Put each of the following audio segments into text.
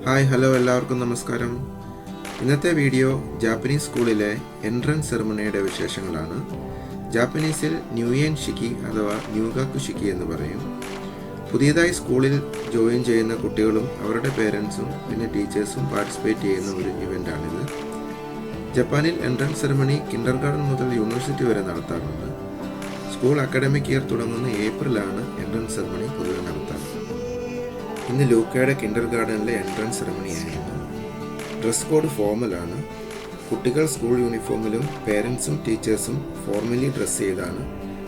Hi hello എല്ലാവർക്കും നമസ്കാരം. ഇന്നത്തെ വീഡിയോ ജാപ്പനീസ് സ്കൂളിലെ എൻട്രൻസ് സെറമണിയുടെ വിശേഷങ്ങളാണ്. ജാപ്പനീസിൽ ന്യൂയേൻ ഷിക്കി അഥവാ ന്യൂഗാക്കു ഷിക്കി എന്ന് പറയും. പുതിയതായി സ്കൂളിൽ ജോയിൻ ചെയ്യുന്ന കുട്ടികളും അവരുടെ പേരൻസും പിന്നെ ടീച്ചേഴ്സും പാർട്ടിസിപ്പേറ്റ് ചെയ്യുന്ന ഒരു ഇവൻ്റാണിത്. ജപ്പാനിൽ എൻട്രൻസ് സെറമണി കിൻഡർ ഗാർഡൻ മുതൽ യൂണിവേഴ്സിറ്റി വരെ നടത്താറുണ്ട്. സ്കൂൾ അക്കാഡമിക് ഇയർ തുടങ്ങുന്ന ഏപ്രിലാണ് എൻട്രൻസ് സെറമണി പൊതുവെ നടത്താറ്. ഇന്ന് ലൂക്കയുടെ കിൻഡർ ഗാർഡനിലെ എൻട്രൻസ് സെറമണി ആയിരുന്നു. ഡ്രസ് കോഡ് ഫോർമലാണ്. കുട്ടികൾ സ്കൂൾ യൂണിഫോമിലും പേരൻസും ടീച്ചേഴ്സും ഫോർമലി ഡ്രസ്സ് ചെയ്താണ്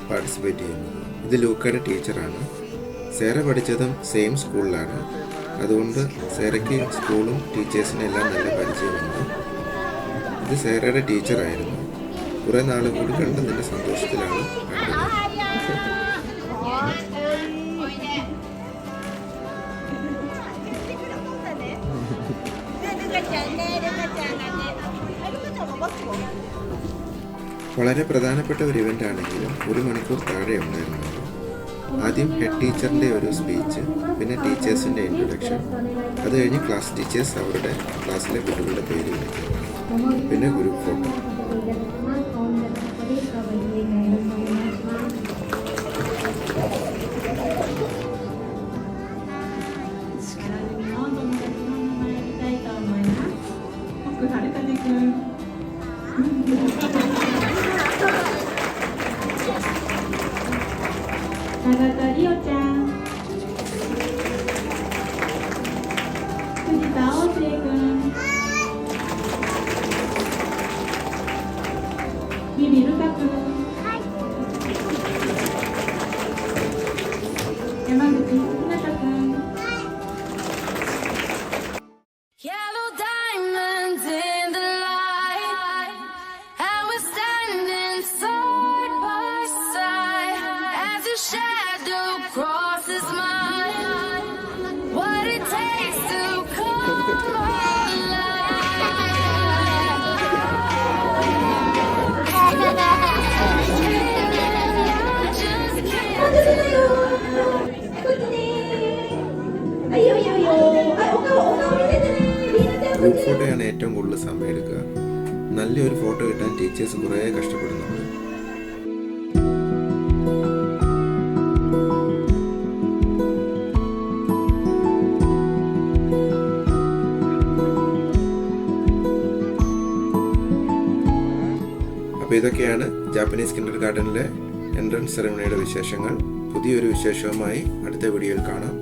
പാർട്ടിസിപ്പേറ്റ് ചെയ്യുന്നത്. ഇത് ലൂക്കയുടെ ടീച്ചറാണ്. സേറ പഠിച്ചതും സെയിം സ്കൂളിലാണ്. അതുകൊണ്ട് സേറയ്ക്ക് സ്കൂളും ടീച്ചേഴ്സിനെ എല്ലാം നല്ല പരിചയമുണ്ട്. ഇത് സേറയുടെ ടീച്ചറായിരുന്നു. കുറേ നാൾ കൂടി കണ്ടതിൻ്റെ സന്തോഷത്തിലാണ് കണ്ടത്. വളരെ പ്രധാനപ്പെട്ട ഒരു ഇവൻ്റ് ആണെങ്കിലും 1 മണിക്കൂർ താഴെ ഉണ്ടായിരുന്നുള്ളൂ. ആദ്യം ഹെഡ് ടീച്ചറിൻ്റെ ഒരു സ്പീച്ച്, പിന്നെ ടീച്ചേഴ്സിൻ്റെ ഇൻട്രൊഡക്ഷൻ, അത് കഴിഞ്ഞ് ക്ലാസ് ടീച്ചേഴ്സ് അവരുടെ ക്ലാസ്സിലെ കുട്ടികളുടെ പേര് വിളിക്കും, പിന്നെ ഗ്രൂപ്പ് ഫോട്ടോ. ഗ്രൂപ്പ് ഫോട്ടോയാണ് ഏറ്റവും കൂടുതൽ സമയം എടുക്കുക. നല്ലൊരു ഫോട്ടോ കിട്ടാൻ ടീച്ചേഴ്സ് കുറേ കഷ്ടപ്പെടുന്നുണ്ട്. അപ്പോൾ ഇതൊക്കെയാണ് ജാപ്പനീസ് കിൻഡർ ഗാർഡനിലെ എൻട്രൻസ് സെറമണിയുടെ വിശേഷങ്ങൾ. പുതിയൊരു വിശേഷവുമായി അടുത്ത വീഡിയോയിൽ കാണാം.